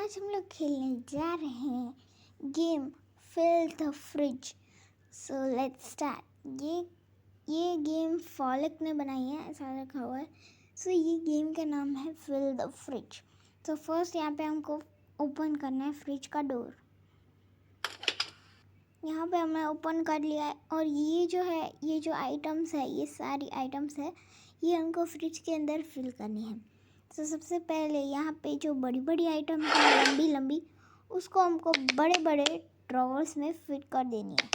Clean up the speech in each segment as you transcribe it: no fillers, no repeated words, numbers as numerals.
आज हम लोग खेलने जा रहे हैं game fill the fridge. So let's start. ये गेम फॉलिक ने बनाई है, ऐसा रखा हुआ है। सो ये गेम का नाम है फिल द फ्रिज। तो फर्स्ट यहाँ पे हमको ओपन करना है फ्रिज का डोर। यहाँ पे हमने ओपन कर लिया है और ये जो है, ये जो आइटम्स है, ये सारी आइटम्स है, ये हमको फ्रिज के अंदर फिल करनी है। तो सबसे पहले यहाँ पे जो बड़ी बड़ी आइटम है, लंबी लंबी, उसको हमको बड़े बड़े ड्रॉवर्स में फिट कर देनी है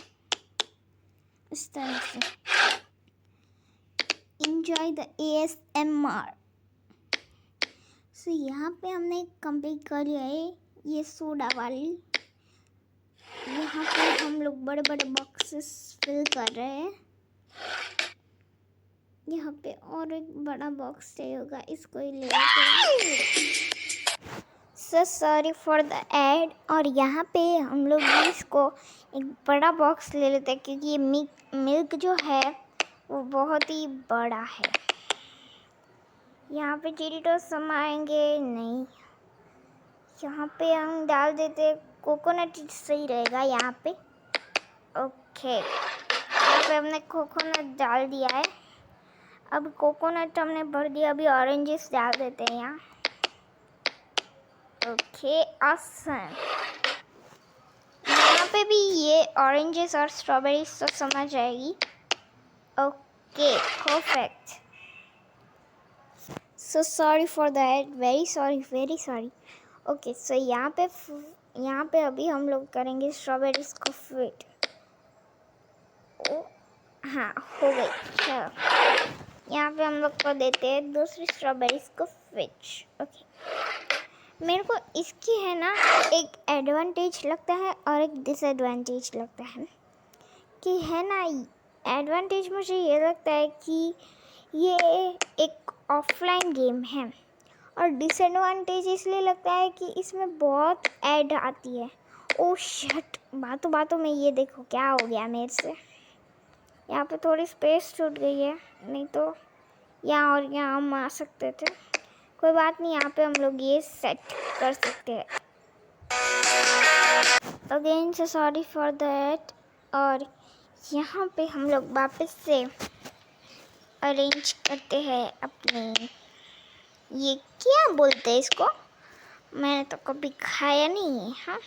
इस तरह से। Enjoy the ASMR। सो यहाँ पे हमने कंप्लीट कर लिया है ये सोडा वाली। यहाँ पे हम लोग बड़े बड़े बॉक्सेस फिल कर रहे हैं। यहाँ पे और एक बड़ा बॉक्स चाहिए होगा, इसको ही ले लेते हैं। So sorry for the ad. और यहाँ पे हम लोग इसको एक बड़ा बॉक्स ले लेते हैं क्योंकि ये मिल्क जो है वो बहुत ही बड़ा है। यहाँ पे चीरिटोस समाएंगे नहीं, यहाँ पे हम डाल देते कोकोनट, सही रहेगा यहाँ पे। ओके, यहाँ पे हमने कोकोनट डाल दिया है। अब कोकोनट हमने भर दिया, अभी ऑरेंजेस डाल देते हैं यहाँ। Okay awesome. यहाँ पे भी ये ऑरेंजेस और स्ट्रॉबेरीज तो समझ जाएगी। Okay perfect. So sorry for that, very sorry. Okay so यहाँ पे अभी हम लोग करेंगे स्ट्रॉबेरीज को फिट। ओ हाँ, हो गई। चलो यहाँ पे हम लोग को देते हैं दूसरी स्ट्रॉबेरीज को फिट। ओके, मेरे को इसकी है ना एक एडवांटेज लगता है और एक डिसएडवांटेज लगता है कि है ना, एडवांटेज मुझे ये लगता है कि ये एक ऑफलाइन गेम है और डिसएडवांटेज इसलिए लगता है कि इसमें बहुत ऐड आती है। ओ शिट, बातों बातों में ये देखो क्या हो गया मेरे से। यहाँ पे थोड़ी स्पेस छूट गई है, नहीं तो यहाँ और यहाँ हम आ सकते थे। कोई बात नहीं, यहाँ पे हम लोग ये सेट कर सकते हैं। अगेन से सॉरी फॉर दैट। और यहाँ पे हम लोग वापस से अरेंज करते हैं अपने, ये क्या बोलते हैं इसको, मैंने तो कभी खाया नहीं है। हाँ,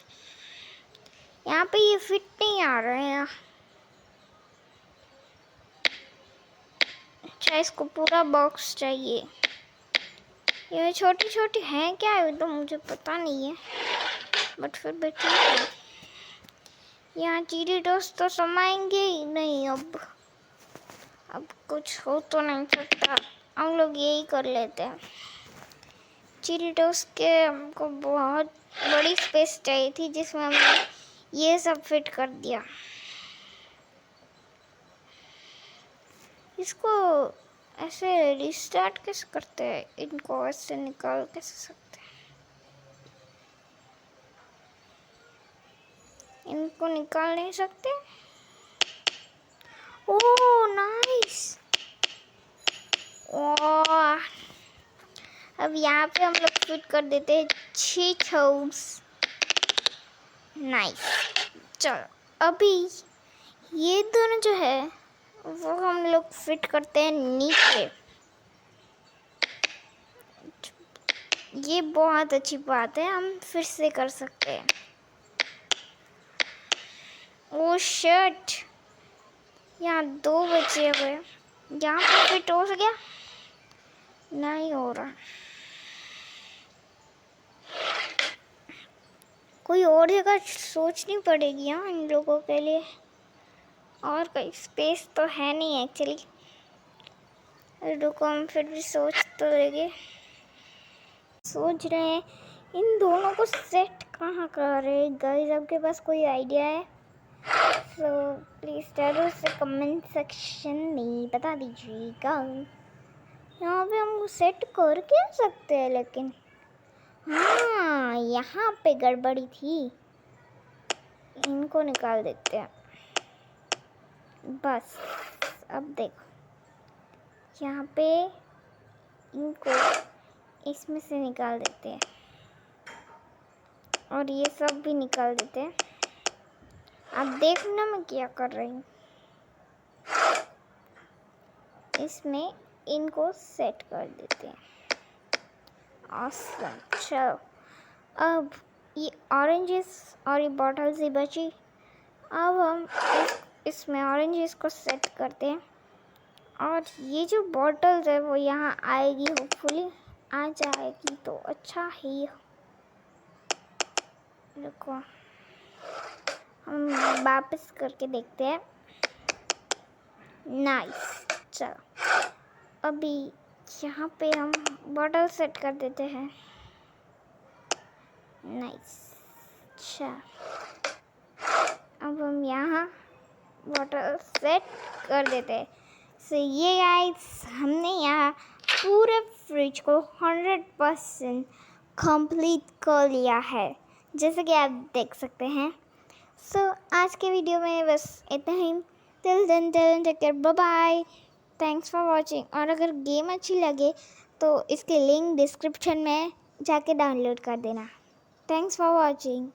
यहाँ पे ये फिट नहीं आ रहा है। अच्छा, इसको पूरा बॉक्स चाहिए। ये छोटी छोटी हैं क्या, ये तो मुझे पता नहीं है, बट फिर भी ठीक है। यहाँ चीरिटोस तो समाएंगे ही नहीं। अब कुछ हो तो नहीं सकता, हम लोग यही कर लेते हैं। चीरिटोस के हमको बहुत बड़ी स्पेस चाहिए थी जिसमें हमने ये सब फिट कर दिया। इसको ऐसे रिस्टार्ट कैसे करते हैं, इनको ऐसे निकाल कैसे सकते हैं, इनको निकाल नहीं सकते। Oh nice. ओह, अब यहाँ पे हम लोग फिट कर देते हैं चीटोस। नाइस। चलो अभी ये दोनों जो है वो हम लोग फिट करते हैं नीचे। ये बहुत अच्छी बात है, हम फिर से कर सकते हैं। ओ शिट, यहाँ 2 बचे हुए, यहाँ पे फिट हो गया, नहीं हो रहा। कोई और जगह सोचनी पड़ेगी हाँ इन लोगों के लिए, और कोई स्पेस तो है नहीं एक्चुअली। रुको, हम फिर भी सोच तो लेंगे। सोच रहे हैं इन दोनों को सेट कहाँ करें गाइस, आपके पास कोई आइडिया है? सो प्लीज़ जरूर से कमेंट सेक्शन में बता दीजिएगा। यहाँ पे हम सेट कर क्या सकते हैं, लेकिन हाँ यहाँ पे गड़बड़ी थी, इनको निकाल देते हैं बस। अब देखो यहाँ पे इनको इसमें से निकाल देते हैं। और ये सब भी निकाल देते हैं। आप देखना मैं क्या कर रही हूँ। इसमें इनको सेट कर देते हैं। ऑसम। चलो अब ये ऑरेंजेस और ये बॉटल्स ही बची। अब हम इसमें ऑरेंजेस को सेट करते हैं और ये जो बॉटल्स है वो यहाँ आएगी, होपफुली आ जाएगी तो अच्छा ही। रुको हम वापस करके देखते हैं। नाइस। चलो अभी यहाँ पे हम बॉटल सेट कर देते हैं। नाइस। अच्छा अब हम यहाँ बॉटल सेट कर देते हैं। सो ये गाइस हमने यहाँ पूरे फ्रिज को 100% कंप्लीट कर लिया है, जैसे कि आप देख सकते हैं। सो आज के वीडियो में बस इतना ही। Till then take care, bye bye, thanks for watching. और अगर गेम अच्छी लगे तो इसके लिंक डिस्क्रिप्शन में जाके डाउनलोड कर देना। Thanks for watching.